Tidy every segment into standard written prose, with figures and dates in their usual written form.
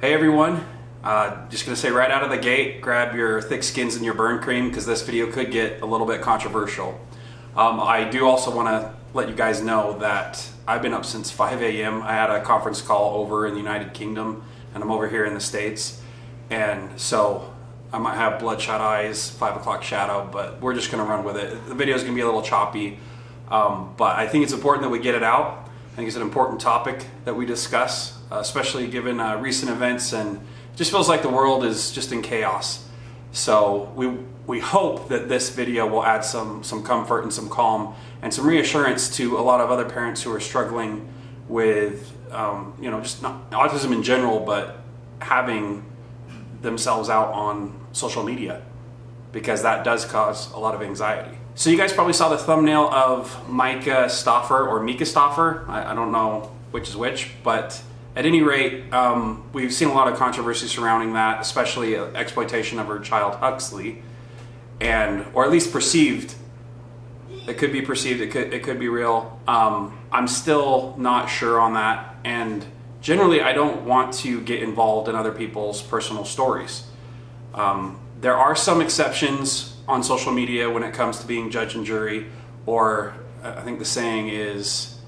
Hey everyone, just gonna say right out of the gate, grab your thick skins and your burn cream because this video could get a little bit controversial. I do also want to let you guys know that I've been up since 5 a.m. I had a conference call over in the United Kingdom and I'm over here in the States, and so I might have bloodshot eyes, 5 o'clock shadow, but we're just gonna run with it. The video is gonna be a little choppy, but I think it's important that we get it out. I think it's an important topic that we discuss, especially given recent events, and it just feels like the world is just in chaos. So we hope that this video will add some comfort and some calm and some reassurance to a lot of other parents who are struggling with, just not autism in general, but having themselves out on social media, because that does cause a lot of anxiety. So you guys probably saw the thumbnail of Micah Stauffer or Mika Stauffer. I don't know which is which, but at any rate, we've seen a lot of controversy surrounding that, especially exploitation of her child Huxley, or at least perceived. It could be perceived, it could be real. I'm still not sure on that, and generally I don't want to get involved in other people's personal stories. There are some exceptions on social media when it comes to being judge and jury, or I think the saying is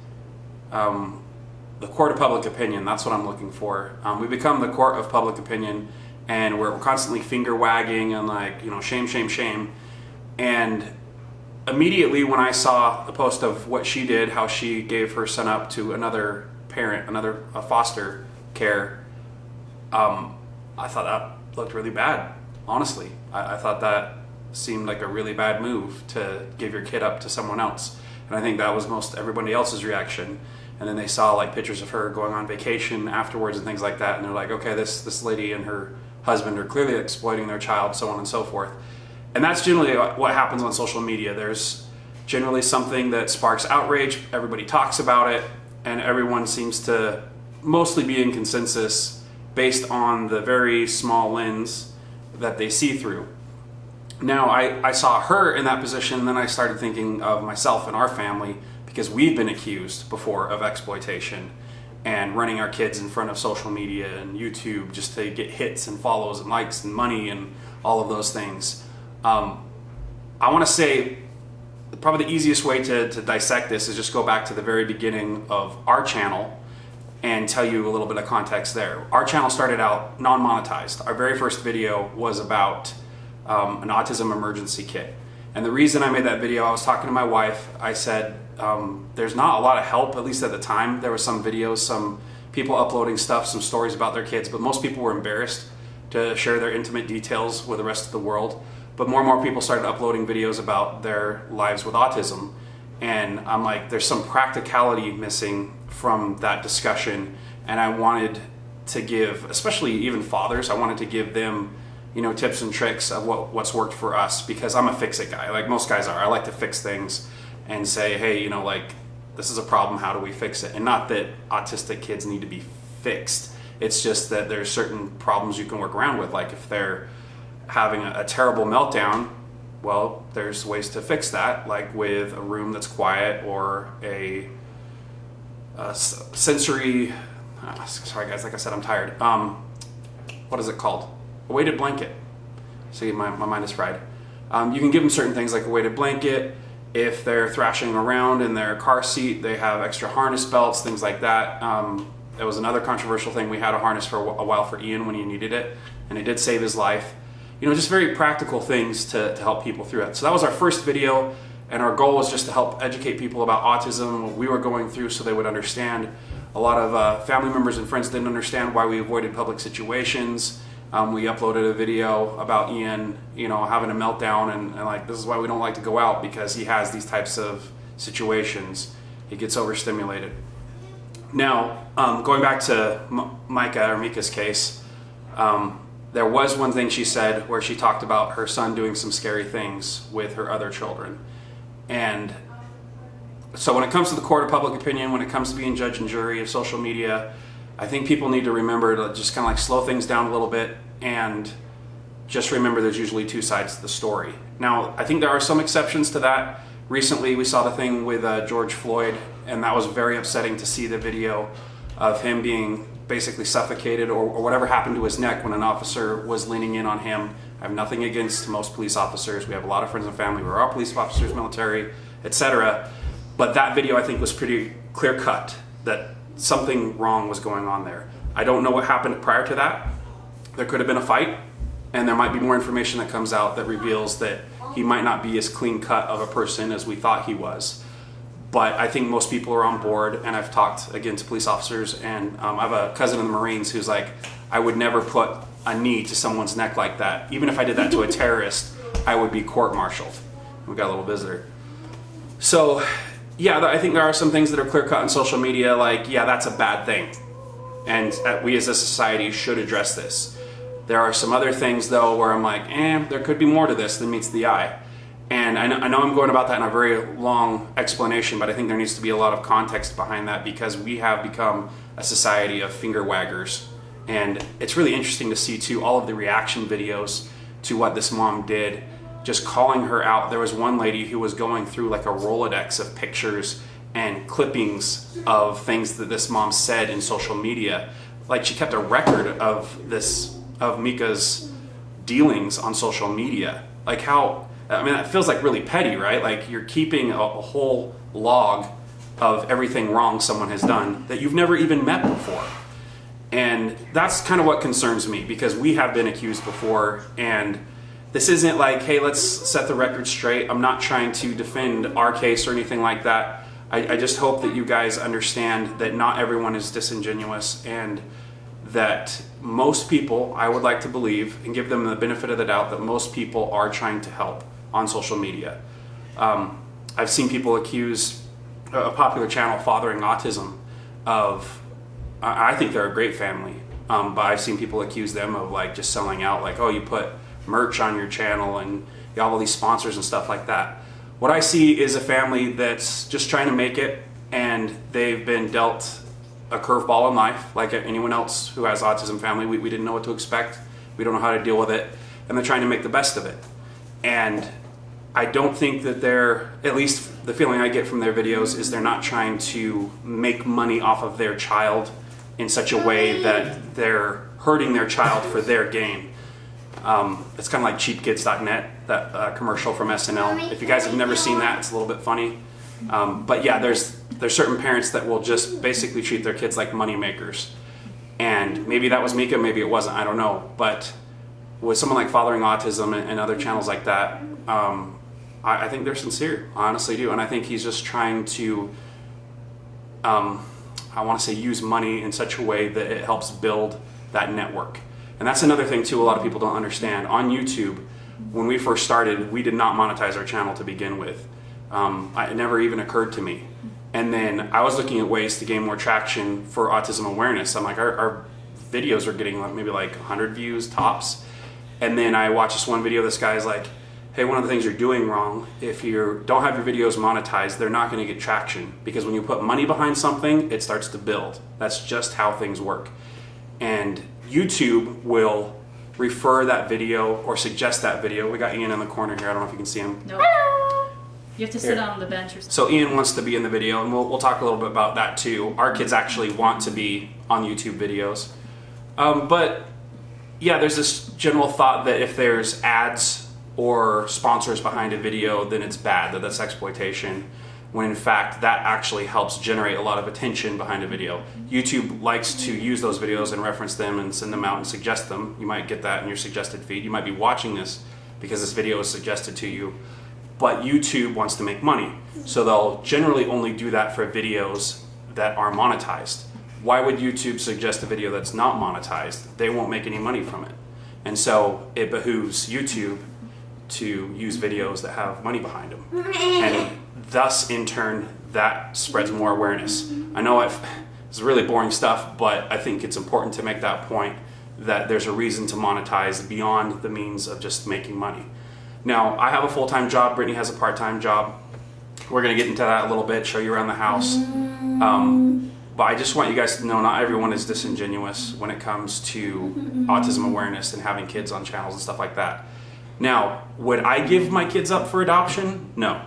the court of public opinion. That's what I'm looking for. We become the court of public opinion, and we're constantly finger wagging and shame, shame, shame. And immediately when I saw the post of what she did, how she gave her son up to another parent, a foster care, I thought that looked really bad. Honestly, I thought that seemed like a really bad move to give your kid up to someone else. And I think that was most everybody else's reaction. And then they saw like pictures of her going on vacation afterwards and things like that, and they're like, okay, this lady and her husband are clearly exploiting their child, so on and so forth. And that's generally what happens on social media. There's generally something that sparks outrage, everybody talks about it, and everyone seems to mostly be in consensus based on the very small lens that they see through. Now, I saw her in that position, and then I started thinking of myself and our family, because we've been accused before of exploitation and running our kids in front of social media and YouTube just to get hits and follows and likes and money and all of those things. I want to say probably the easiest way to dissect this is just go back to the very beginning of our channel and tell you a little bit of context there. Our channel started out non-monetized. Our very first video was about an autism emergency kit. And the reason I made that video, I was talking to my wife, I said, there's not a lot of help, at least at the time. There were some videos, some people uploading stuff, some stories about their kids, but most people were embarrassed to share their intimate details with the rest of the world. But more and more people started uploading videos about their lives with autism. And I'm like, there's some practicality missing from that discussion. And I wanted to give, especially even fathers, I wanted to give them tips and tricks of what's worked for us, because I'm a fix-it guy, like most guys are. I like to fix things and say, hey, this is a problem, how do we fix it? And not that autistic kids need to be fixed. It's just that there's certain problems you can work around with. Like if they're having a terrible meltdown, well, there's ways to fix that, like with a room that's quiet or a sensory, sorry guys, like I said, I'm tired. What is it called? A weighted blanket. See, my mind is fried. You can give them certain things like a weighted blanket. If they're thrashing around in their car seat, they have extra harness belts, things like that. That was another controversial thing. We had a harness for a while for Ian when he needed it, and it did save his life. Just very practical things to help people through it. So that was our first video, and our goal was just to help educate people about autism, what we were going through, so they would understand. A lot of family members and friends didn't understand why we avoided public situations. We uploaded a video about Ian, having a meltdown, and like, this is why we don't like to go out, because he has these types of situations. He gets overstimulated. Now, going back to Mika's case, there was one thing she said where she talked about her son doing some scary things with her other children. And so when it comes to the court of public opinion, when it comes to being judge and jury of social media, I think people need to remember to just kind of like slow things down a little bit and just remember there's usually two sides to the story. Now, I think there are some exceptions to that. Recently, we saw the thing with George Floyd, and that was very upsetting to see the video of him being basically suffocated or whatever happened to his neck when an officer was leaning in on him. I have nothing against most police officers. We have a lot of friends and family who are all police officers, military, etc. But that video, I think, was pretty clear cut that something wrong was going on there. I don't know what happened prior to that. There could have been a fight, and there might be more information that comes out that reveals that he might not be as clean cut of a person as we thought he was. But I think most people are on board, and I've talked again to police officers, and I have a cousin in the Marines who's like, I would never put a knee to someone's neck like that. Even if I did that to a terrorist, I would be court-martialed. We've got a little visitor. So yeah, I think there are some things that are clear-cut on social media, like, yeah, that's a bad thing. And we as a society should address this. There are some other things, though, where I'm like, there could be more to this than meets the eye. And I know I'm going about that in a very long explanation, but I think there needs to be a lot of context behind that because we have become a society of finger waggers. And it's really interesting to see, too, all of the reaction videos to what this mom did, just calling her out. There was one lady who was going through like a Rolodex of pictures and clippings of things that this mom said in social media. Like she kept a record of Mika's dealings on social media. Like how, I mean, that feels like really petty, right? Like you're keeping a whole log of everything wrong someone has done that you've never even met before. And that's kind of what concerns me because we have been accused before, and this isn't like, hey, let's set the record straight. I'm not trying to defend our case or anything like that. I just hope that you guys understand that not everyone is disingenuous and that most people, I would like to believe, and give them the benefit of the doubt, that most people are trying to help on social media. I've seen people accuse a popular channel, Fathering Autism, of, I think they're a great family, but I've seen people accuse them of like just selling out, like, oh, you put merch on your channel and you have all these sponsors and stuff like that. What I see is a family that's just trying to make it, and they've been dealt a curveball in life, like anyone else who has Autism Family. We didn't know what to expect. We don't know how to deal with it, and they're trying to make the best of it. And I don't think that they're, at least the feeling I get from their videos is they're not trying to make money off of their child in such a way that they're hurting their child for their gain. It's kind of like cheapkids.net, that commercial from SNL. If you guys have never seen that, it's a little bit funny. But yeah, there's certain parents that will just basically treat their kids like money makers. And maybe that was Mika, maybe it wasn't, I don't know. But with someone like Fathering Autism and other channels like that, I think they're sincere, I honestly do. And I think he's just trying to, I want to say, use money in such a way that it helps build that network. And that's another thing too, a lot of people don't understand. On YouTube, when we first started, we did not monetize our channel to begin with. It never even occurred to me. And then I was looking at ways to gain more traction for autism awareness. I'm like, our videos are getting maybe like 100 views tops. And then I watched this one video, this guy's like, hey, one of the things you're doing wrong, if you don't have your videos monetized, they're not going to get traction. Because when you put money behind something, it starts to build. That's just how things work. And YouTube will refer that video or suggest that video. We got Ian in the corner here. I don't know if you can see him. Nope. You have to sit on the bench or something. So Ian wants to be in the video, and we'll talk a little bit about that too. Our kids actually want to be on YouTube videos. But yeah, there's this general thought that if there's ads or sponsors behind a video, then it's bad, that's exploitation. When in fact, that actually helps generate a lot of attention behind a video. YouTube likes to use those videos and reference them and send them out and suggest them. You might get that in your suggested feed. You might be watching this because this video is suggested to you. But YouTube wants to make money. So they'll generally only do that for videos that are monetized. Why would YouTube suggest a video that's not monetized? They won't make any money from it. And so it behooves YouTube to use videos that have money behind them. And thus, in turn, that spreads more awareness. I know it's really boring stuff, but I think it's important to make that point that there's a reason to monetize beyond the means of just making money. Now, I have a full-time job. Brittany has a part-time job. We're going to get into that a little bit, show you around the house. But I just want you guys to know not everyone is disingenuous when it comes to autism awareness and having kids on channels and stuff like that. Now, would I give my kids up for adoption? No.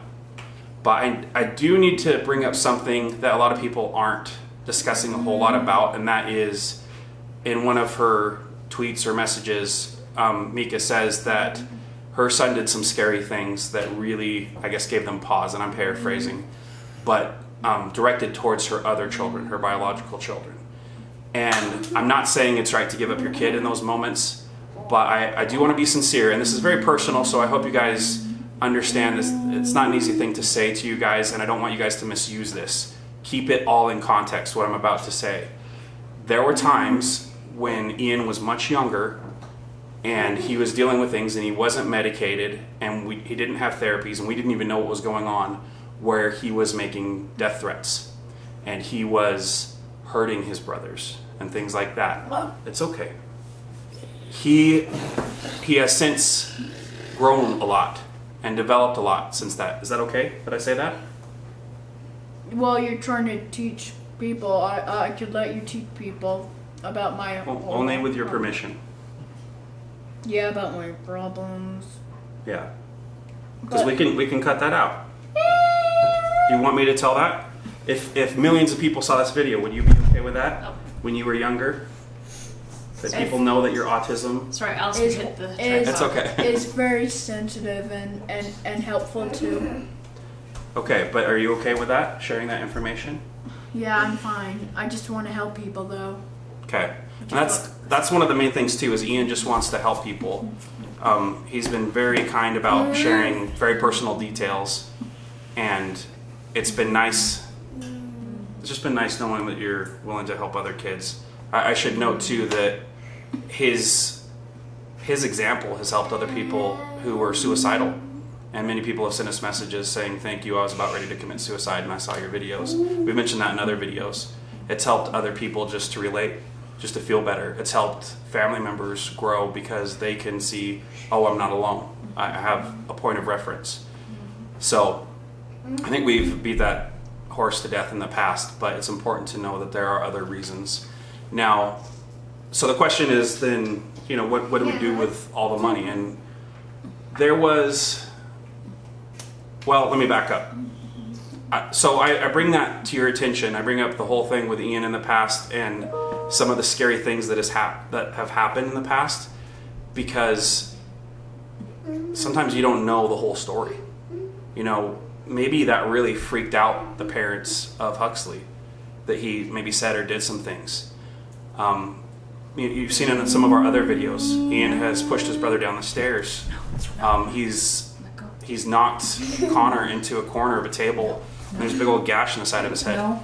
But I do need to bring up something that a lot of people aren't discussing a whole lot about, and that is in one of her tweets or messages, Mika says that her son did some scary things that really, I guess, gave them pause, and I'm paraphrasing, but directed towards her other children, her biological children. And I'm not saying it's right to give up your kid in those moments, but I do want to be sincere, and this is very personal, so I hope you guys understand this. It's not an easy thing to say to you guys, and I don't want you guys to misuse this. Keep it all in context, what I'm about to say. There were times when Ian was much younger, and he was dealing with things, and he wasn't medicated, and he didn't have therapies, and we didn't even know what was going on, where he was making death threats, and he was hurting his brothers, and things like that. It's okay. He has since grown a lot and developed a lot since that. Is that okay? Did I say that? Well, you're trying to teach people. I could let you teach people about my... Only with your permission. Yeah, about my problems. Yeah. Because we can cut that out. Do you want me to tell that? If millions of people saw this video, would you be okay with that? No. When you were younger? That people know that you're autism? Sorry, Allister hit the It's okay. It's very sensitive and helpful too. Okay, but are you okay with that? Sharing that information? Yeah, I'm fine. I just want to help people though. Okay. And that's one of the main things too, is Ian just wants to help people. He's been very kind about sharing very personal details, and it's been nice. It's just been nice knowing that you're willing to help other kids. I should note too that his example has helped other people who were suicidal, and many people have sent us messages saying, thank you, I was about ready to commit suicide and I saw your videos. We've mentioned that in other videos. It's helped other people just to relate, just to feel better. It's helped family members grow because they can see, oh, I'm not alone. I have a point of reference. So I think we've beat that horse to death in the past, but it's important to know that there are other reasons. Now, so the question is then, you know, what do we do with all the money? And there was, well, let me back up. So I bring that to your attention. I bring up the whole thing with Ian in the past and some of the scary things that have happened in the past, because sometimes you don't know the whole story. You know, maybe that really freaked out the parents of Huxley, that he maybe said or did some things. You've seen it in some of our other videos. Ian has pushed his brother down the stairs. He's knocked Connor into a corner of a table, and there's a big old gash in the side of his head. No.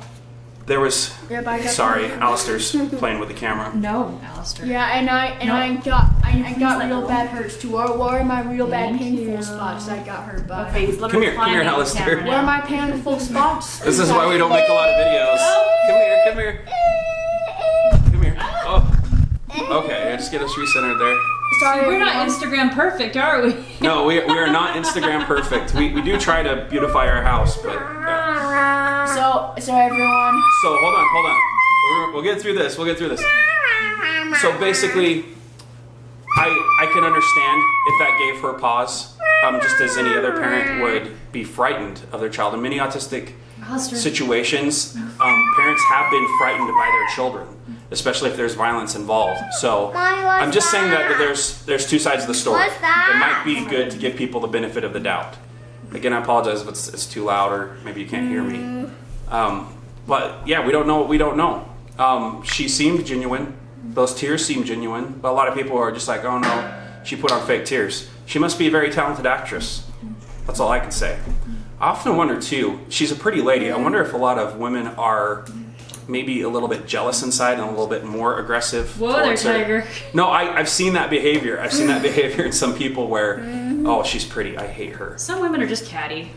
There was. Yeah, but I got Sorry, Allister's playing with the camera. No, Allister. Yeah, and I got real bad hurts too. Where are my real bad painful spots I got hurt by? Okay, he's Come here, Allister. Where are my painful spots? This is why we don't make a lot of videos. Come here. Oh. Okay, just get us recentered there. Sorry, We're not Instagram perfect, are we? No, we are not Instagram perfect. We do try to beautify our house, but yeah. So everyone. So hold on. We'll get through this. So basically, I can understand if that gave her pause, just as any other parent would be frightened of their child. In many autistic situations, parents have been frightened by their children, especially if there's violence involved. So I'm just saying that there's two sides of the story. It might be good to give people the benefit of the doubt. Again, I apologize if it's too loud or maybe you can't hear me. But yeah, we don't know what we don't know. She seemed genuine. Those tears seemed genuine. But a lot of people are just like, oh no, she put on fake tears. She must be a very talented actress. That's all I can say. I often wonder too, she's a pretty lady. I wonder if a lot of women are maybe a little bit jealous inside and a little bit more aggressive. Whoa there, Tiger. No, I've seen that behavior. I've seen that behavior in some people where, oh, she's pretty, I hate her. Some women are just catty.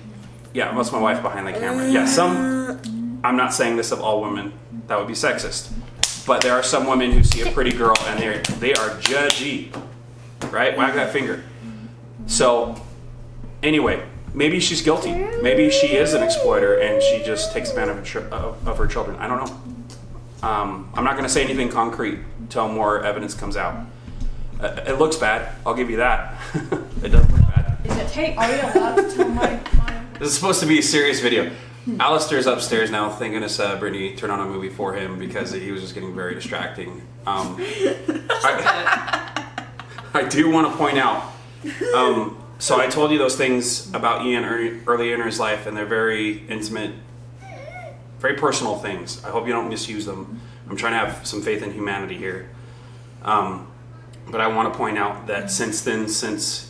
Yeah, that's my wife behind the camera. Yeah, I'm not saying this of all women. That would be sexist. But there are some women who see a pretty girl and they are judgy. Right? Wag that finger. So, anyway, maybe she's guilty. Maybe she is an exploiter and she just takes advantage of her children. I don't know. I'm not going to say anything concrete until more evidence comes out. It looks bad. I'll give you that. It does look bad. Are you allowed to tell my... This is supposed to be a serious video. Allister's upstairs now. Thank goodness Brittany turned on a movie for him because he was just getting very distracting. I do want to point out, so I told you those things about Ian early in his life, and they're very intimate, very personal things. I hope you don't misuse them. I'm trying to have some faith in humanity here. But I want to point out that since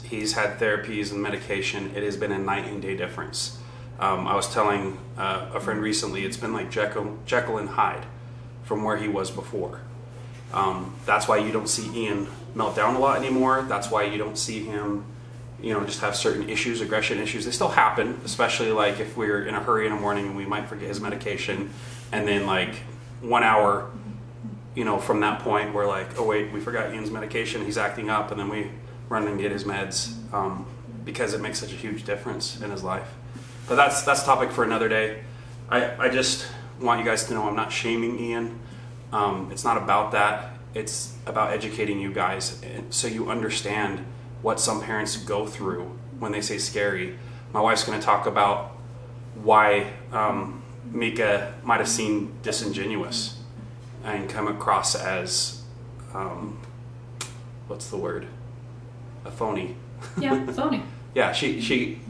he's had therapies and medication, it has been a night and day difference. I was telling a friend recently, it's been like Jekyll and Hyde from where he was before. That's why you don't see Ian melt down a lot anymore. That's why you don't see him, just have certain issues, aggression issues. They still happen, especially like if we're in a hurry in the morning and we might forget his medication, and then like 1 hour, from that point we're like, oh wait, we forgot Ian's medication, he's acting up, and then we run and get his meds, because it makes such a huge difference in his life. But that's a topic for another day. I just want you guys to know I'm not shaming Ian. It's not about that. It's about educating you guys so you understand what some parents go through when they say scary. My wife's going to talk about why Mika might have seemed disingenuous and come across as, what's the word? A phony. Yeah, phony. Yeah, she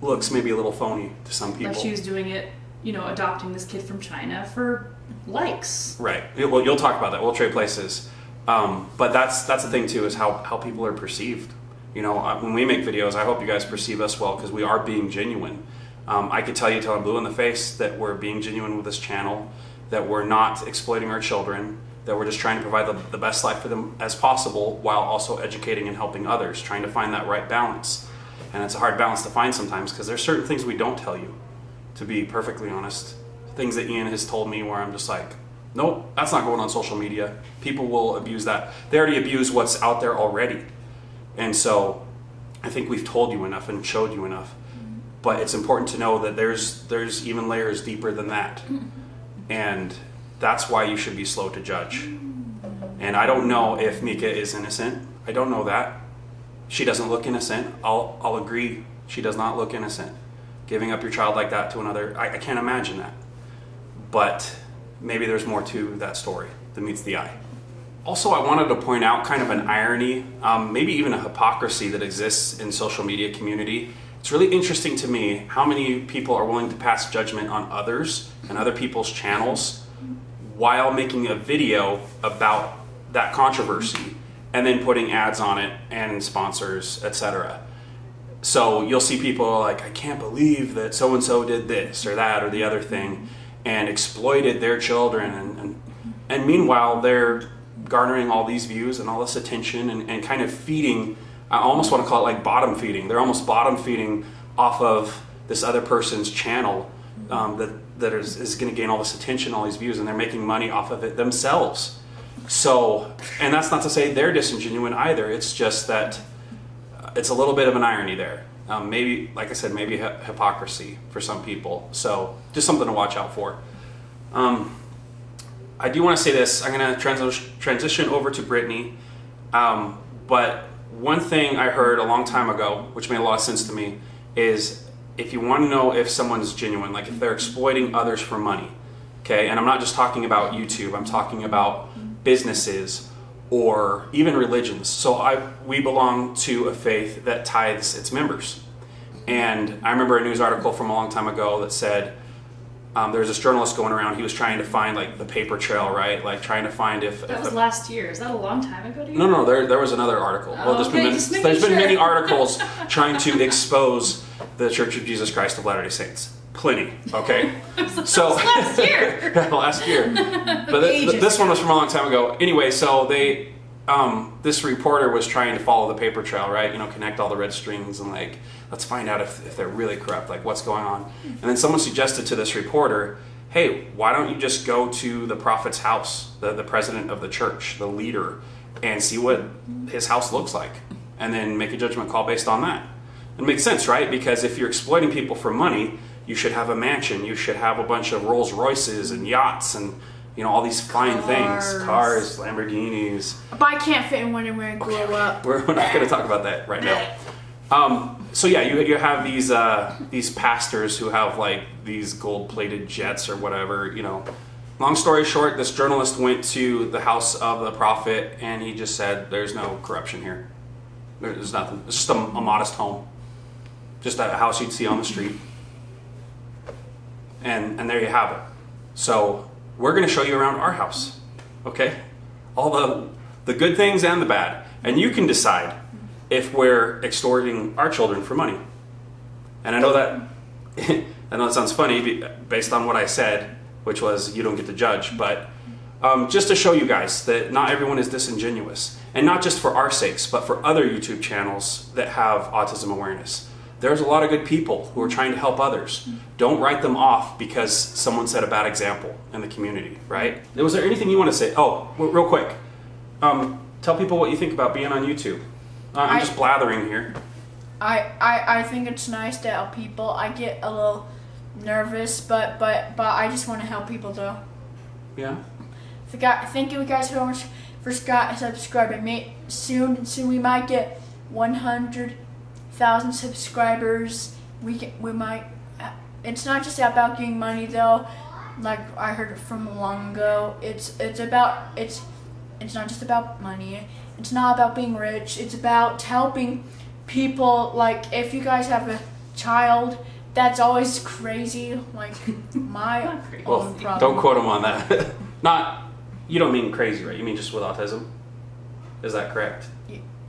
looks maybe a little phony to some people. Like she was doing it, adopting this kid from China for likes. Right. Well, you'll talk about that. We'll trade places. But that's the thing too, is how people are perceived. When we make videos, I hope you guys perceive us well because we are being genuine. I could tell you till I'm blue in the face that we're being genuine with this channel, that we're not exploiting our children, that we're just trying to provide the best life for them as possible while also educating and helping others, trying to find that right balance. And it's a hard balance to find sometimes because there's certain things we don't tell you, to be perfectly honest. Things that Ian has told me where I'm just like, nope, that's not going on social media. People will abuse that. They already abuse what's out there already. And so I think we've told you enough and showed you enough. But it's important to know that there's even layers deeper than that. And that's why you should be slow to judge. And I don't know if Mika is innocent. I don't know that. She doesn't look innocent. I'll agree. She does not look innocent. Giving up your child like that to another, I can't imagine that. But maybe there's more to that story than meets the eye. Also, I wanted to point out kind of an irony, maybe even a hypocrisy that exists in social media community. It's really interesting to me how many people are willing to pass judgment on others and other people's channels while making a video about that controversy and then putting ads on it and sponsors, etc. So you'll see people like, I can't believe that so-and-so did this or that or the other thing and exploited their children. And meanwhile, they're garnering all these views and all this attention and kind of feeding, I almost want to call it like bottom feeding. They're almost bottom feeding off of this other person's channel that is going to gain all this attention, all these views, and they're making money off of it themselves. So, and that's not to say they're disingenuine either. It's just that it's a little bit of an irony there. Maybe, like I said, maybe hypocrisy for some people. So just something to watch out for. I do want to say this. I'm going to transition over to Brittany. But one thing I heard a long time ago, which made a lot of sense to me, is if you want to know if someone's genuine, like if they're exploiting others for money, okay? And I'm not just talking about YouTube. I'm talking about businesses or even religions. So we belong to a faith that tithes its members. And I remember a news article from a long time ago that said, there was this journalist going around, he was trying to find like the paper trail, right? Like trying to find if... That was last year. Is that a long time ago to you? No, there was another article. Oh, well, there's been many articles trying to expose the Church of Jesus Christ of Latter-day Saints. Plenty, okay? So last year. Last year. But this one was from a long time ago. Anyway, so they... this reporter was trying to follow the paper trail, right? Connect all the red strings and like, let's find out if they're really corrupt, like what's going on. And then someone suggested to this reporter, hey, why don't you just go to the prophet's house, the president of the church, the leader, and see what his house looks like, and then make a judgment call based on that. It makes sense, right? Because if you're exploiting people for money, you should have a mansion, you should have a bunch of Rolls Royces and yachts and all these fine things, cars, Lamborghinis. But I can't fit in one and wear and grow up. We're not going to talk about that right now. So yeah, you have these pastors who have like these gold-plated jets or whatever, you know. Long story short, this journalist went to the house of the prophet and he just said, "There's no corruption here. There's nothing. It's just a modest home, just a house you'd see on the street." And there you have it. So we're going to show you around our house, okay? All the good things and the bad, and you can decide if we're extorting our children for money. And I know that sounds funny based on what I said, which was you don't get to judge, but just to show you guys that not everyone is disingenuous, and not just for our sakes, but for other YouTube channels that have autism awareness. There's a lot of good people who are trying to help others. Don't write them off because someone set a bad example in the community, right? Was there anything you want to say? Oh, real quick. Tell people what you think about being on YouTube. I'm just blathering here. I think it's nice to help people. I get a little nervous, but I just want to help people though. Yeah. Thank you guys so much for subscribing. Soon we might get 100,000 subscribers. We might. It's not just about getting money though. Like I heard from long ago. It's not just about money. It's not about being rich. It's about helping people. Like if you guys have a child that's always crazy, like my own problem. Don't quote him on that. You don't mean crazy, right? You mean just with autism? Is that correct?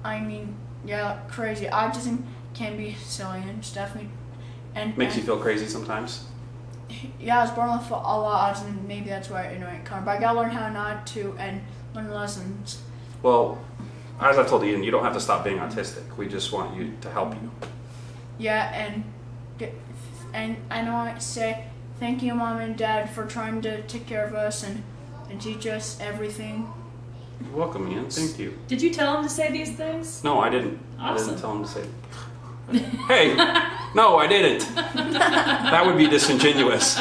I mean, yeah, crazy. Autism can be silly and stuff. Makes you feel crazy sometimes? Yeah, I was born with a lot of autism. Maybe that's why I know it comes. But I gotta learn how not to and learn lessons. Well, as I've told Ian, you don't have to stop being autistic. We just want you to help you. Yeah, and I know I say thank you, Mom and Dad, for trying to take care of us and teach us everything. You're welcome, Ian. Thank you. Did you tell him to say these things? No, I didn't. Awesome. I didn't tell him to say. Hey, no, I didn't. That would be disingenuous.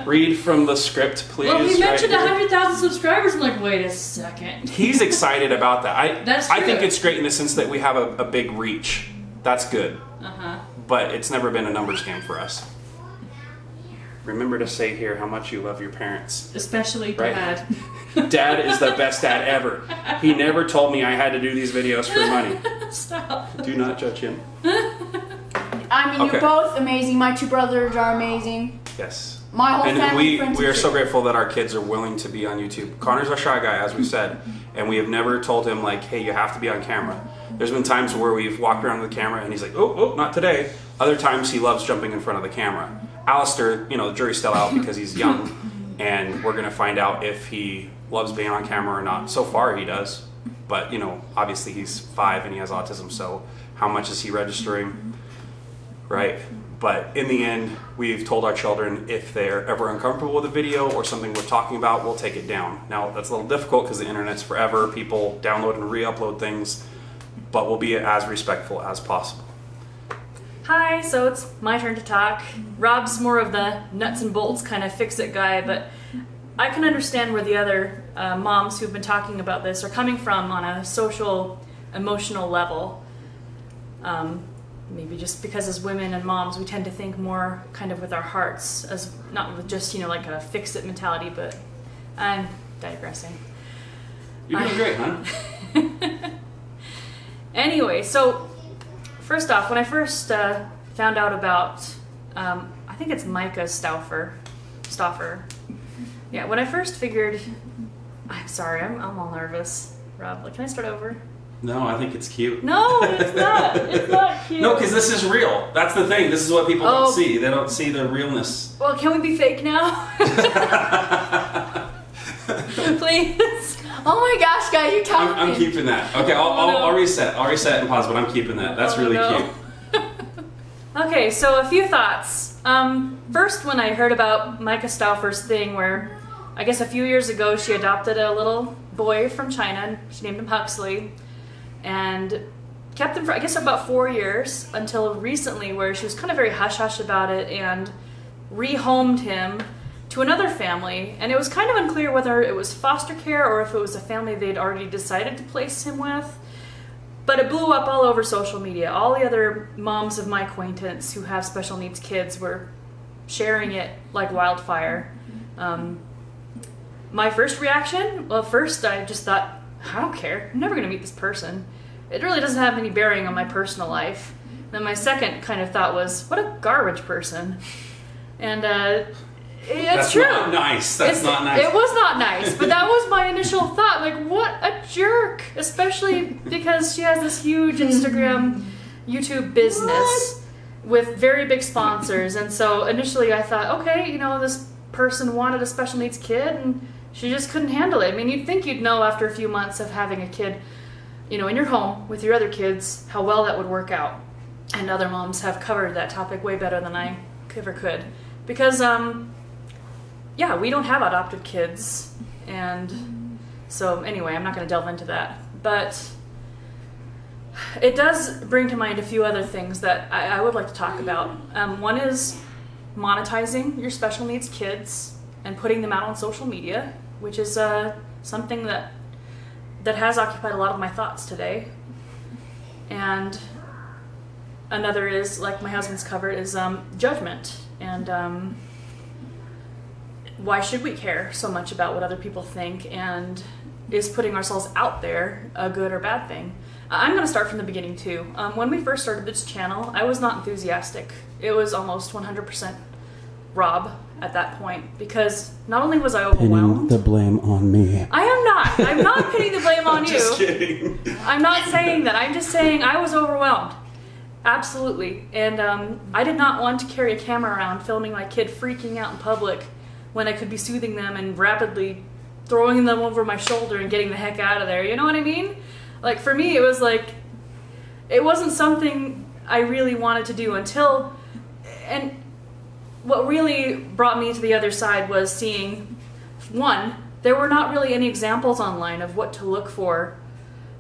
Read from the script, please. Well, he mentioned right 100,000 subscribers. I'm like, wait a second. He's excited about that. That's I true. think it's great in the sense that we have a big reach. That's good. But it's never been a numbers game for us. Remember to say here how much you love your parents. Especially Right? Dad. Dad is the best dad ever. He never told me I had to do these videos for money. Stop. Do not judge him. I mean, Okay. You're both amazing. My two brothers are amazing. Yes. My whole And family. we friends are so grateful that our kids are willing to be on YouTube. Connor's a shy guy, as we said, and we have never told him like, hey, you have to be on camera. There's been times where we've walked around with the camera and he's like, oh, not today. Other times he loves jumping in front of the camera. Allister, the jury's still out because he's young, and we're gonna find out if he loves being on camera or not. So far he does, but obviously he's 5 and he has autism, so how much is he registering, right? But in the end, we've told our children if they're ever uncomfortable with a video or something we're talking about, we'll take it down. Now that's a little difficult because the internet's forever, people download and re-upload things, but we'll be as respectful as possible. Hi, so it's my turn to talk. Rob's more of the nuts and bolts kind of fix-it guy, but I can understand where the other moms who've been talking about this are coming from on a social, emotional level. Maybe just because as women and moms, we tend to think more kind of with our hearts, as not with just, like a fix-it mentality, but I'm digressing. You're doing great, huh? Anyway, so first off, when I first found out about, I think it's Micah Stauffer. Yeah, when I first figured, I'm sorry, I'm all nervous. Rob, can I start over? No, I think it's cute. No, it's not. It's not cute. No, because this is real. That's the thing. This is what people don't see. They don't see the realness. Well, can we be fake now? Please. Oh my gosh, guys, you're talking. I'm keeping that. Okay, I'll reset. I'll reset and pause, but I'm keeping that. That's really cute. Okay, so a few thoughts. First, when I heard about Micah Stauffer's thing, where I guess a few years ago she adopted a little boy from China. She named him Huxley, and kept him for I guess about 4 years until recently, where she was kind of very hush-hush about it and rehomed him to another family, and it was kind of unclear whether it was foster care or if it was a family they'd already decided to place him with. But it blew up all over social media. All the other moms of my acquaintance who have special needs kids were sharing it like wildfire. My first reaction, well, first I just thought, I don't care. I'm never going to meet this person. It really doesn't have any bearing on my personal life. Then my second kind of thought was, what a garbage person. And it's true. That's not nice. That's not nice. It was not nice, but that was my initial thought. Like, what a jerk. Especially because she has this huge Instagram, YouTube business with very big sponsors. And so initially I thought, okay, this person wanted a special needs kid and she just couldn't handle it. I mean, you'd think you'd know after a few months of having a kid, in your home with your other kids, how well that would work out. And other moms have covered that topic way better than I ever could. Because, we don't have adopted kids. And so anyway, I'm not going to delve into that. But it does bring to mind a few other things that I would like to talk about. One is monetizing your special needs kids and putting them out on social media, which is something that has occupied a lot of my thoughts today. And another is, like my husband's covered, is judgment. And why should we care so much about what other people think? And is putting ourselves out there a good or bad thing? I'm going to start from the beginning too. When we first started this channel, I was not enthusiastic. It was almost 100% Rob at that point, because not only was I overwhelmed. Pinning the blame on me. I am not. I'm not pinning the blame on you. Just kidding. I'm not saying that. I'm just saying I was overwhelmed. Absolutely. And I did not want to carry a camera around filming my kid freaking out in public when I could be soothing them and rapidly throwing them over my shoulder and getting the heck out of there. You know what I mean? Like, for me, it was like, it wasn't something I really wanted to do until, and what really brought me to the other side was seeing, one, there were not really any examples online of what to look for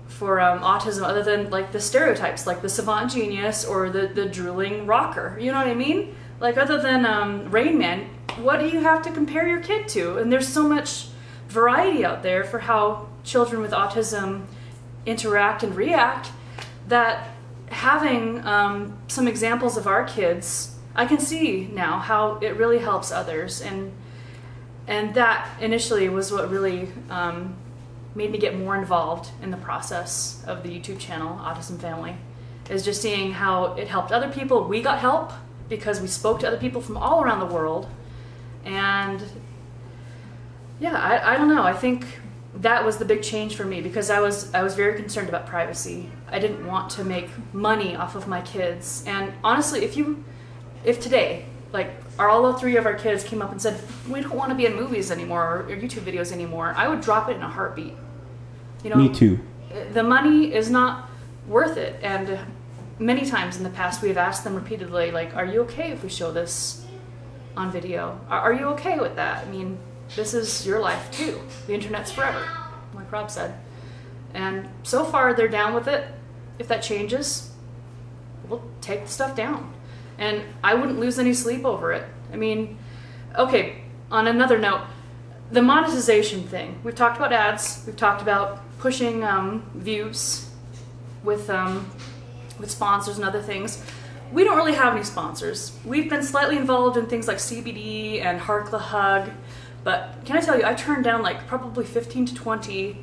autism, other than like the stereotypes, like the savant genius or the drooling rocker. You know what I mean? Like, other than Rain Man, what do you have to compare your kid to? And there's so much variety out there for how children with autism interact and react, that having some examples of our kids, I can see now how it really helps others. And that initially was what really made me get more involved in the process of the YouTube channel, Autism Family, is just seeing how it helped other people. We got help because we spoke to other people from all around the world. And yeah, I don't know. I think that was the big change for me, because I was very concerned about privacy. I didn't want to make money off of my kids. And honestly, if today, like, all three of our kids came up and said, we don't want to be in movies anymore or YouTube videos anymore, I would drop it in a heartbeat. Me too. The money is not worth it. And many times in the past, we've asked them repeatedly, like, are you okay if we show this on video? Are you okay with that? I mean, this is your life too. The internet's forever, like Rob said. And so far, they're down with it. If that changes, we'll take the stuff down. And I wouldn't lose any sleep over it. I mean, okay, on another note, the monetization thing. We've talked about ads. We've talked about pushing views with sponsors and other things. We don't really have any sponsors. We've been slightly involved in things like CBD and Hark the Hug. But can I tell you, I turned down like probably 15 to 20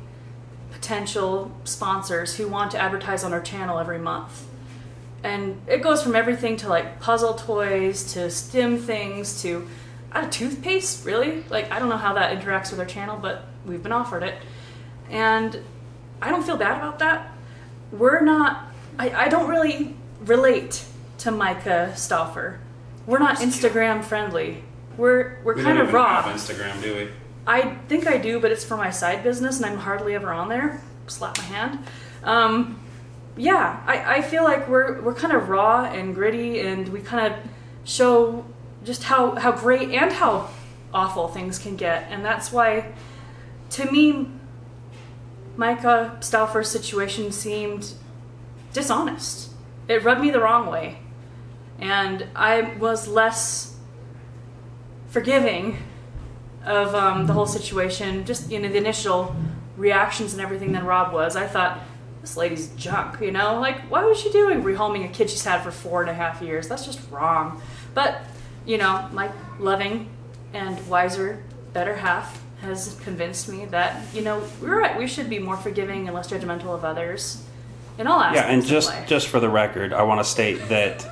potential sponsors who want to advertise on our channel every month. And it goes from everything to like puzzle toys to stim things to toothpaste, really? Like, I don't know how that interacts with our channel, but we've been offered it. And I don't feel bad about that. I don't really relate to Micah Stauffer. We're not Instagram friendly. We're kind of raw. We don't even have Instagram, do we? I think I do, but it's for my side business, and I'm hardly ever on there. Slap my hand. Yeah, I feel like we're kind of raw and gritty, and we kind of show just how great and how awful things can get. And that's why, to me, Micah Stauffer's situation seemed dishonest. It rubbed me the wrong way. And I was less forgiving of the whole situation, just the initial reactions and everything than Rob was. I thought, this lady's junk, you know? Like, what was she doing rehoming a kid she's had for 4.5 years? That's just wrong. But, you know, my loving and wiser, better half has convinced me that, you know, we're right. We should be more forgiving and less judgmental of others in all aspects. Yeah, and of life. just for the record, I want to state that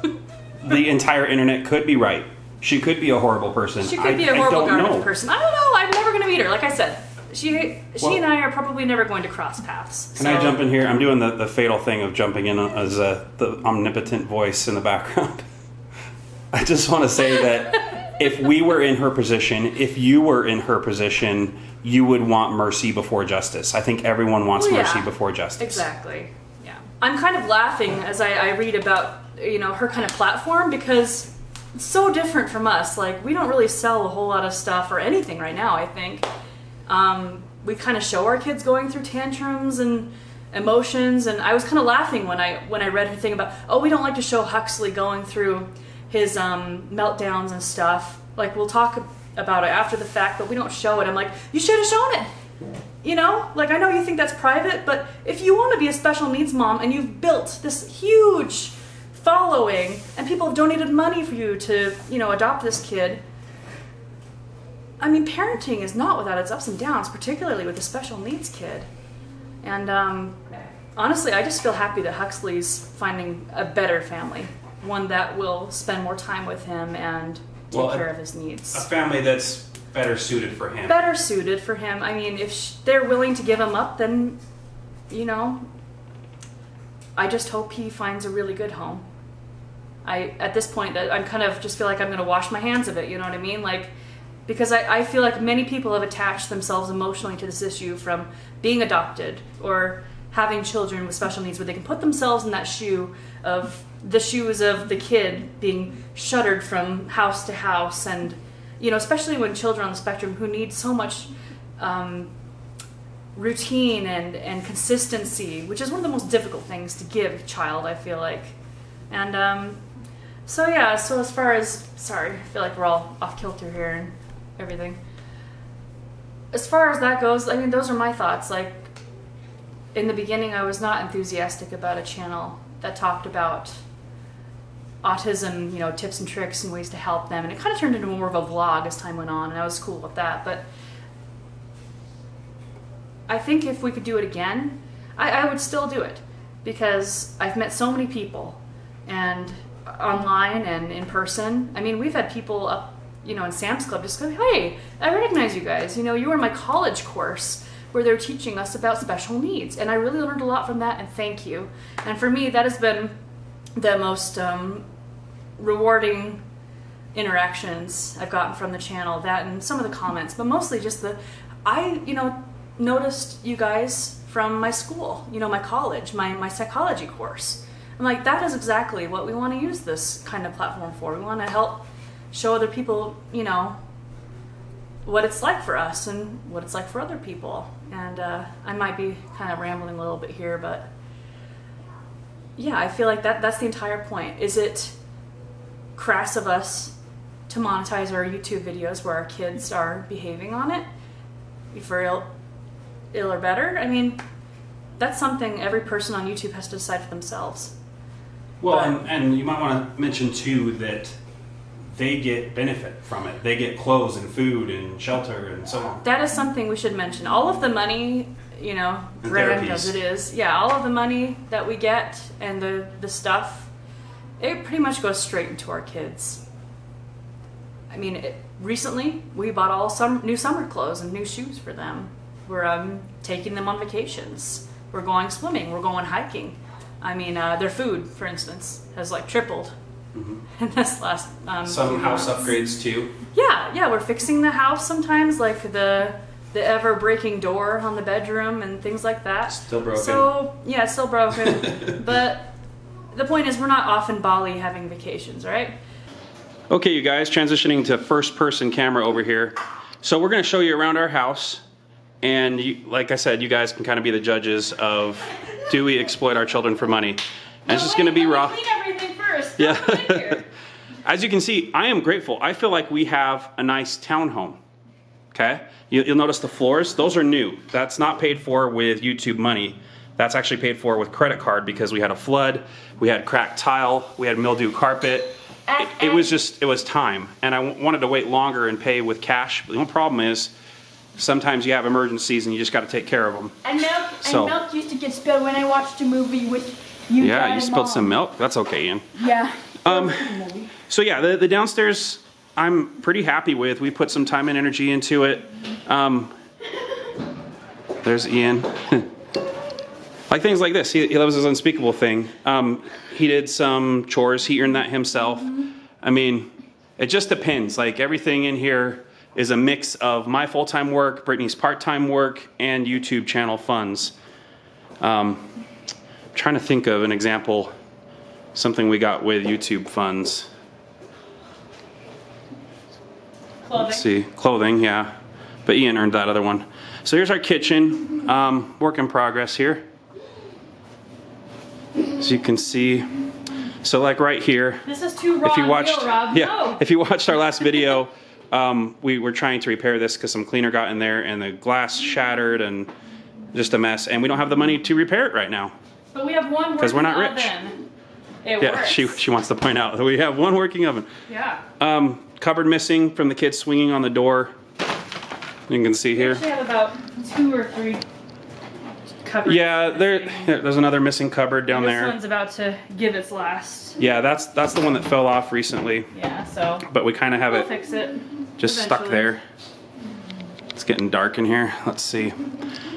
the entire internet could be right. She could be a horrible person. She could be a horrible garbage know. person. I don't know. I'm never going to meet her. Like I said, she and I are probably never going to cross paths. Can I jump in here? I'm doing the fatal thing of jumping in as the omnipotent voice in the background. I just want to say that if we were in her position, if you were in her position, you would want mercy before justice. I think everyone wants mercy before justice. Exactly. Yeah. I'm kind of laughing as I read about, you know, her kind of platform, because it's so different from us. Like, we don't really sell a whole lot of stuff or anything right now, I think. We kind of show our kids going through tantrums and emotions, and I was kind of laughing when I read her thing about, oh, we don't like to show Huxley going through his meltdowns and stuff. Like, we'll talk about it after the fact, but we don't show it. I'm like, you should have shown it. You know, like, I know you think that's private, but if you want to be a special needs mom and you've built this huge following and people have donated money for you to, you know, adopt this kid, I mean, parenting is not without its ups and downs, particularly with a special needs kid. And honestly, I just feel happy that Huxley's finding a better family, one that will spend more time with him and take care of his needs. A family that's better suited for him. Better suited for him. I mean, if they're willing to give him up, then, you know, I just hope he finds a really good home. At this point, I'm kind of just feel like I'm going to wash my hands of it, you know what I mean? Like, because I feel like many people have attached themselves emotionally to this issue from being adopted or having children with special needs, where they can put themselves in that shoes of the kid being shuttered from house to house, and, you know, especially when children on the spectrum who need so much routine and consistency, which is one of the most difficult things to give a child, I feel like. And so as far as, sorry, I feel like we're all off kilter here and everything. As far as that goes, I mean, those are my thoughts. Like, in the beginning, I was not enthusiastic about a channel that talked about autism, you know, tips and tricks and ways to help them, and it kind of turned into more of a vlog as time went on, and I was cool with that. But I think if we could do it again, I would still do it, because I've met so many people, and online and in person. I mean, we've had people up, you know, in Sam's Club just go, hey, I recognize you guys. You know, you were in my college course where they're teaching us about special needs, and I really learned a lot from that, and thank you. And for me, that has been the most rewarding interactions I've gotten from the channel, that and some of the comments, but mostly just I noticed you guys from my school, you know, my college, my psychology course. I'm like, that is exactly what we want to use this kind of platform for. We want to help show other people, you know, what it's like for us and what it's like for other people. And I might be kind of rambling a little bit here, but yeah, I feel like that's the entire point. Is it crass of us to monetize our YouTube videos where our kids are behaving on it for ill or better? I mean, that's something every person on YouTube has to decide for themselves. Well, and you might want to mention too that they get benefit from it. They get clothes and food and shelter and so on. That is something we should mention. All of the money, you know, grand as it is, yeah, all of the money that we get and the stuff, it pretty much goes straight into our kids. I mean, recently we bought all new summer clothes and new shoes for them. We're taking them on vacations. We're going swimming. We're going hiking. I mean, their food, for instance, has like tripled in this last some house upgrades too. Yeah, we're fixing the house sometimes, like the ever-breaking door on the bedroom and things like that. Still broken. So, yeah, it's still broken. But the point is, we're not off in Bali having vacations, right? Okay, you guys, transitioning to first-person camera over here. So we're going to show you around our house. And like I said, you guys can kind of be the judges of, do we exploit our children for money? And it's just going to be raw. Clean everything first. Yeah. As you can see, I am grateful. I feel like we have a nice townhome. Okay? You'll notice the floors, those are new. That's not paid for with YouTube money. That's actually paid for with credit card because we had a flood, we had cracked tile, we had mildew carpet. It was time, and I wanted to wait longer and pay with cash. But the only problem is sometimes you have emergencies and you just got to take care of them. And milk used to get spilled when I watched a movie with you. Yeah, you spilled some milk. That's okay, Ian. Yeah. So yeah, the downstairs I'm pretty happy with. We put some time and energy into it. There's Ian. Like things like this. He loves his unspeakable thing. He did some chores. He earned that himself. I mean, it just depends. Like everything in here is a mix of my full-time work, Brittany's part-time work, and YouTube channel funds. I'm trying to think of an example, something we got with YouTube funds. Clothing. Let's see, clothing, yeah. But Ian earned that other one. So here's our kitchen, work in progress here. As you can see, so like right here. This is too raw. If you watched, real, Rob. yeah, No. if you watched our last video, we were trying to repair this because some cleaner got in there and the glass shattered and just a mess. And we don't have the money to repair it right now. But we have one working 'Cause we're not rich. oven. It Yeah, works. she wants to point out that we have one working oven. Yeah. Cupboard missing from the kids swinging on the door. You can see We here. actually have about 2 or 3 cupboards. Yeah, there's another missing cupboard down This there. one's about to give its last. Yeah, that's the one that fell off recently. Yeah, so But we kind of have we'll it fix it. just stuck eventually. there. It's getting dark in here. Let's see.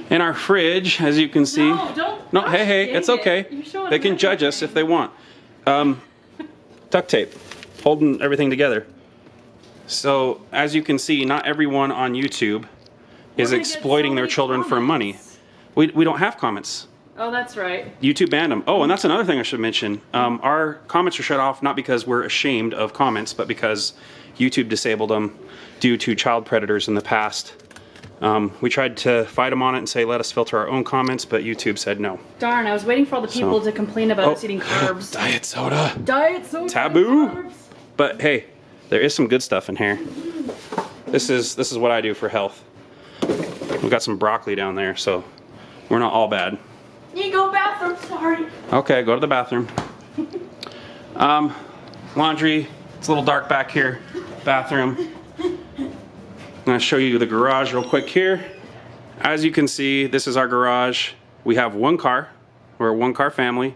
In our fridge, as you can see. No, don't. No, gosh, hey, dang it's it. okay. You're showing They can judge us if they want. Duct tape, holding everything together. So, as you can see, not everyone on YouTube is We're gonna get exploiting so their many children for money. comments. We don't have comments. Oh, that's right. YouTube banned them. Oh, and that's another thing I should mention. Our comments are shut off not because we're ashamed of comments, but because YouTube disabled them due to child predators in the past. We tried to fight them on it and say, let us filter our own comments, but YouTube said no. Darn, I was waiting for all the people to complain about us eating carbs. Diet soda. Diet soda. Taboo. Carbs. But hey, there is some good stuff in here. This is what I do for health. We've got some broccoli down there, so we're not all bad. Need to go bathroom, sorry. Okay, go to the bathroom. Laundry. It's a little dark back here. Bathroom. I'm going to show you the garage real quick here. As you can see, this is our garage. We have one car. We're a one-car family.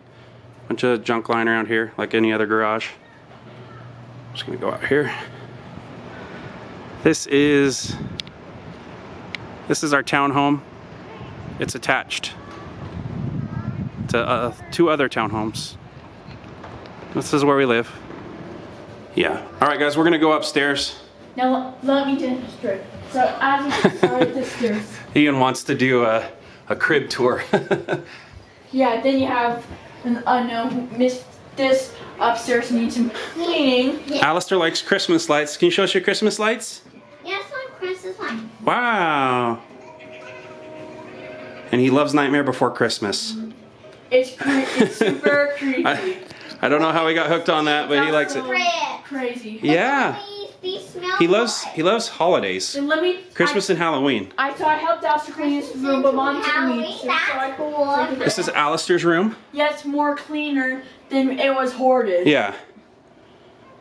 Bunch of junk lying around here, like any other garage. Just going to go out here. This is our townhome. It's attached to 2 other townhomes. This is where we live. Yeah. All right, guys, we're going to go upstairs. Now let me demonstrate. So as you started the stairs. Ian wants to do a crib tour. Yeah, then you have this upstairs needs some cleaning. Allister likes Christmas lights. Can you show us your Christmas lights? Yes, like Christmas one. Wow. And he loves Nightmare Before Christmas. It's super creepy. I don't know how he got hooked on that, but he likes it. Crazy. Yeah. He loves holidays. And let me. Christmas and Halloween. I helped out to clean this room, but Mom took me. So I could. This is Allister's room. Yeah, it's more cleaner than it was hoarded. Yeah.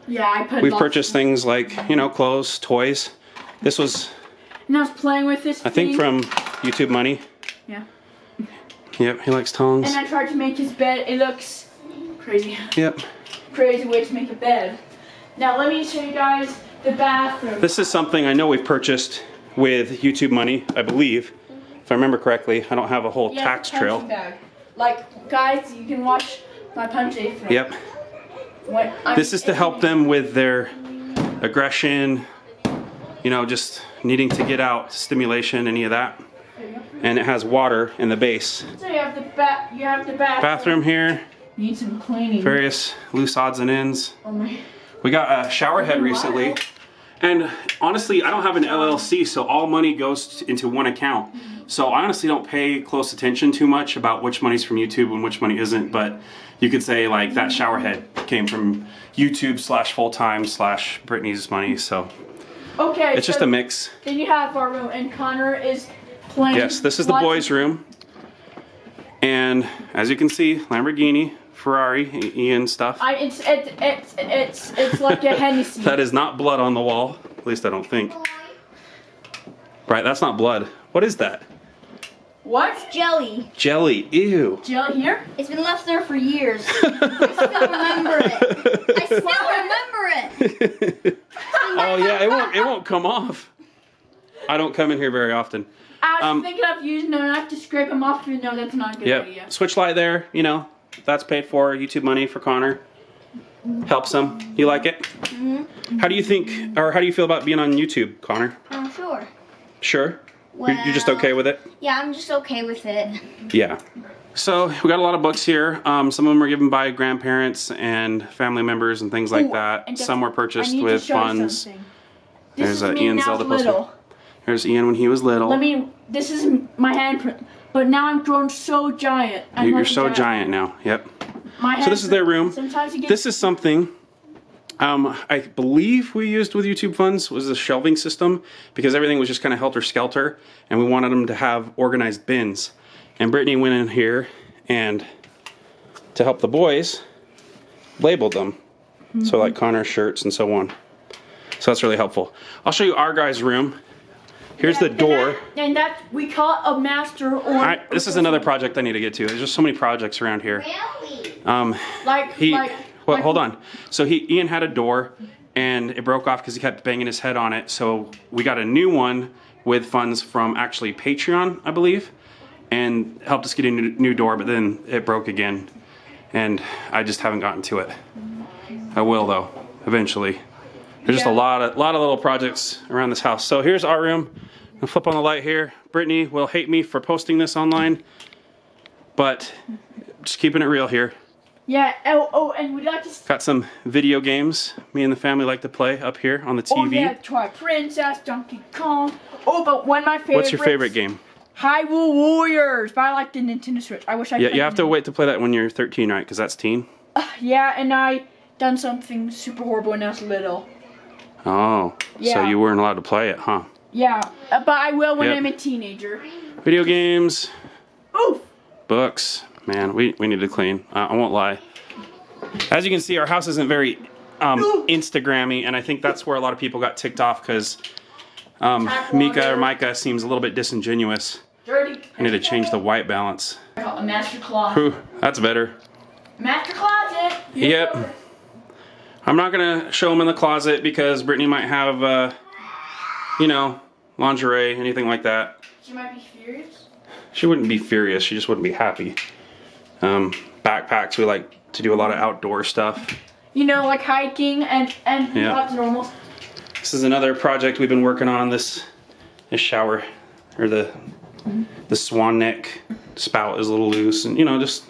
Yeah, I put. We've lots purchased things like, clothes, toys. This was, And I was playing with this. I think, thing. from YouTube money. Yeah. Yep, he likes tongs. And I tried to make his bed. It looks crazy. Yep. Crazy way to make a bed. Now let me show you guys the bathroom. This is something I know we've purchased with YouTube money, I believe. If I remember correctly, I don't have a whole Yeah, tax the punching trail. bag. Like, guys, you can watch my punch day from. Yep. This is to help them with their aggression, just needing to get out, stimulation, any of that. And it has water in the base. So you have the Bathroom here, Need some cleaning. various loose odds and ends. Oh my. We got a shower head recently. And honestly, I don't have an LLC, so all money goes into one account. So I honestly don't pay close attention too much about which money's from YouTube and which money isn't, but you could say like that shower head came from YouTube / full-time / Brittany's money, so Okay. it's just a mix. Then you have our room, and Connor is playing. Yes, this is the lots boys' room. And as you can see, Lamborghini, Ferrari, Ian stuff. It's like a Hennessy. That is not blood on the wall. At least I don't think. Right, that's not blood. What is that? What? Jelly. Jelly. Ew. Jelly here? It's been left there for years. I still remember it. I still remember it. Oh yeah, it won't come off. I don't come in here very often. I was thinking of using them and I have to scrape them off, but no, that's not a good idea. Yep. Switch light there, you know, that's paid for. YouTube money for Connor. Helps him. You like it? Mm-hmm. How do you think, or how do you feel about being on YouTube, Connor? I'm sure. Sure? Well, You're just okay with it? Yeah, I'm just okay with it. Yeah. So we got a lot of books here. Some of them were given by grandparents and family members and things like that. Some were purchased with funds. There's Ian's Zelda poster. There's Ian when he was little. This is my handprint, but now I'm grown so giant. You're so giant now. Yep. So this is their room. This is something I believe we used with YouTube funds was the shelving system because everything was just kind of helter-skelter and we wanted them to have organized bins. And Brittany went in here and to help the boys labeled them. So like Connor's shirts and so on. So that's really helpful. I'll show you our guy's room. Here's the door. And that we call it a master or this is another project I need to get to. There's just so many projects around here. Really? Hold on. So Ian had a door and it broke off because he kept banging his head on it. So we got a new one with funds from actually Patreon, I believe, and helped us get a new door, but then it broke again. And I just haven't gotten to it. I will though, eventually. There's just a lot of little projects around this house. So here's our room. I'll flip on the light here. Brittany will hate me for posting this online, but just keeping it real here. Yeah. Oh, and we like to. Got some video games. Me and the family like to play up here on the TV. Oh yeah, Twilight Princess, Donkey Kong. Oh, but one of my favorites. What's your favorite game? Hyrule Warriors. But I like the Nintendo Switch. I wish I. Yeah, you have to wait to play that when you're 13, right? Because that's teen. Yeah, and I done something super horrible when I was little. Oh, yeah. So you weren't allowed to play it, huh? Yeah, but I will when I'm a teenager. Video games. Oof. Books. Man, we need to clean. I won't lie. As you can see, our house isn't very Instagrammy, and I think that's where a lot of people got ticked off because Micah seems a little bit disingenuous. Dirty. I need to change the white balance. A master closet. Whew, that's better. Master closet. Yep. I'm not gonna show them in the closet because Brittany might have, you know, lingerie, anything like that. She might be furious. She wouldn't be furious. She just wouldn't be happy. Backpacks. We like to do a lot of outdoor stuff. You know, like hiking and lots of normal. This is another project we've been working on. This shower, or the swan neck spout is a little loose, and you know, just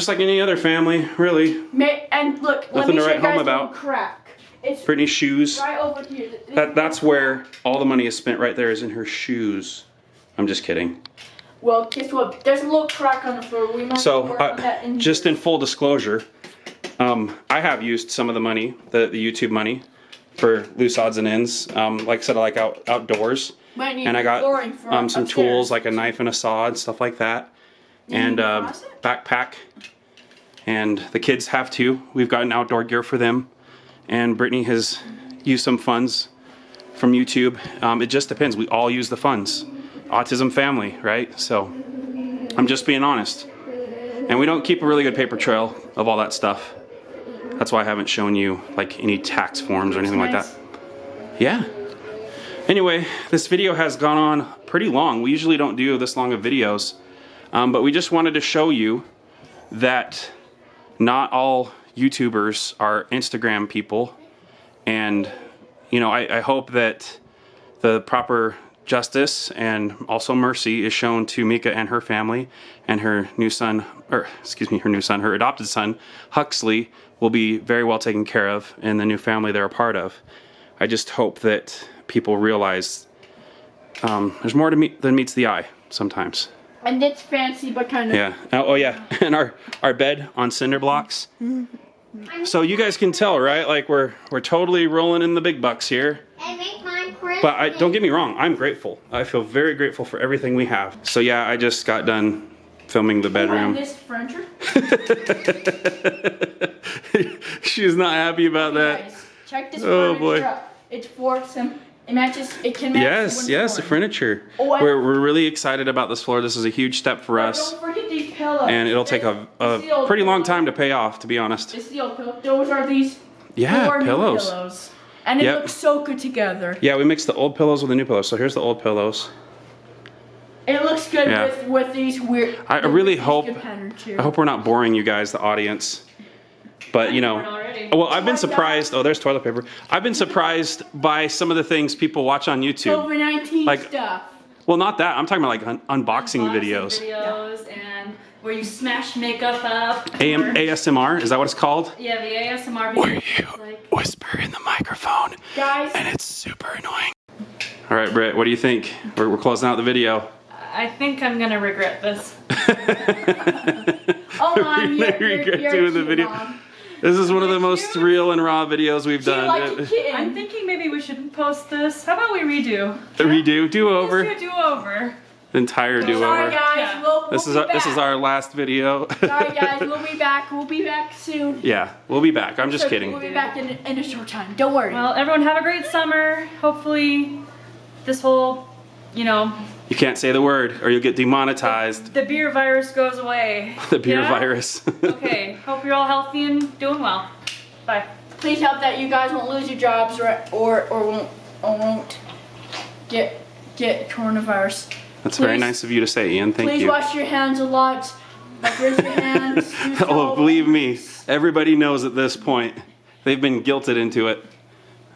like any other family, really. And look, nothing to write home about. Crack. It's Brittany's shoes. right over here. That's where all the money is spent. Right there is in her shoes. I'm just kidding. Well, guess what? There's a little crack on the floor. We might work on that just in full disclosure, I have used some of the money, the YouTube money, for loose odds and ends. Like I said, I like outdoors. And I got some tools like a knife and a saw and stuff like that. And backpack. And the kids have too. We've gotten outdoor gear for them. And Brittany has used some funds from YouTube. It just depends. We all use the funds. Autism Family, right? So I'm just being honest. And we don't keep a really good paper trail of all that stuff. That's why I haven't shown you like any tax forms or anything like that. Yeah. Anyway, this video has gone on pretty long. We usually don't do this long of videos. But we just wanted to show you that not all YouTubers are Instagram people. And, you know, I hope that the proper justice and also mercy is shown to Mika and her family, and her new son, or excuse me, her adopted son, Huxley, will be very well taken care of in the new family they're a part of. I just hope that people realize there's more to than meets the eye sometimes. And it's fancy, but kind of. Yeah. Oh yeah. And our bed on cinder blocks. So you guys can tell, right? Like we're totally rolling in the big bucks here. And make mine Christmas. But don't get me wrong, I'm grateful. I feel very grateful for everything we have. So yeah, I just got done filming the And bedroom. this furniture. She's not happy about that. Guys, check this Oh, furniture boy. out. It's for some. It matches. It can match. Yes, the yes, the furniture. Oh, I- We're really excited about this floor. This is a huge step for us. Don't forget these pillows. And it'll take a pretty long time to pay off, to be honest. It's the old pillow. Those are these. Yeah, 4 new pillows. pillows. And it Yep. looks so good together. Yeah, we mixed the old pillows with the new pillows. So here's the old pillows. It looks good Yeah. with these weird. I really these hope- good pattern too. I hope we're not boring you guys, the audience. But, you know, Already. well, I've been surprised. Oh, there's toilet paper. I've been surprised by some of the things people watch on YouTube. COVID-19 Like- stuff. Well, not that. I'm talking about like unboxing videos. Videos and where you smash makeup up. or- ASMR, is that what it's called? Yeah, the ASMR Where video. you Like, whisper in the microphone Guys, and it's super annoying. All right, Britt, what do you think? We're closing out the video. I think I'm gonna regret this. oh Mom, You're you're, gonna regret you're doing the cute, video. Mom. This is one of the most real and raw videos we've She done. like a kitten. I'm thinking maybe we shouldn't post this. How about we redo? Redo, do over, Let's do a do-over. entire do Sorry over. guys, Yeah. we'll This be is back. this is our last video. Sorry guys, we'll be back. We'll be back soon. Yeah, we'll be back. I'm just We'll kidding. be back in a short time. Don't worry. Well, everyone have a great summer. Hopefully this whole, you know, You can't say the word or you'll get demonetized. the beer virus goes away. The beer Yeah? virus. Okay, hope you're all healthy and doing well. Bye. Please help that you guys won't lose your jobs or won't get coronavirus. That's very Please- nice of you to say, Ian. Thank Please you. wash your hands a lot. Like raise your hands. do Oh, soap. believe me, everybody knows at this point. They've been guilted into it.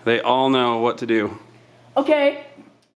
They all know what to do. Okay.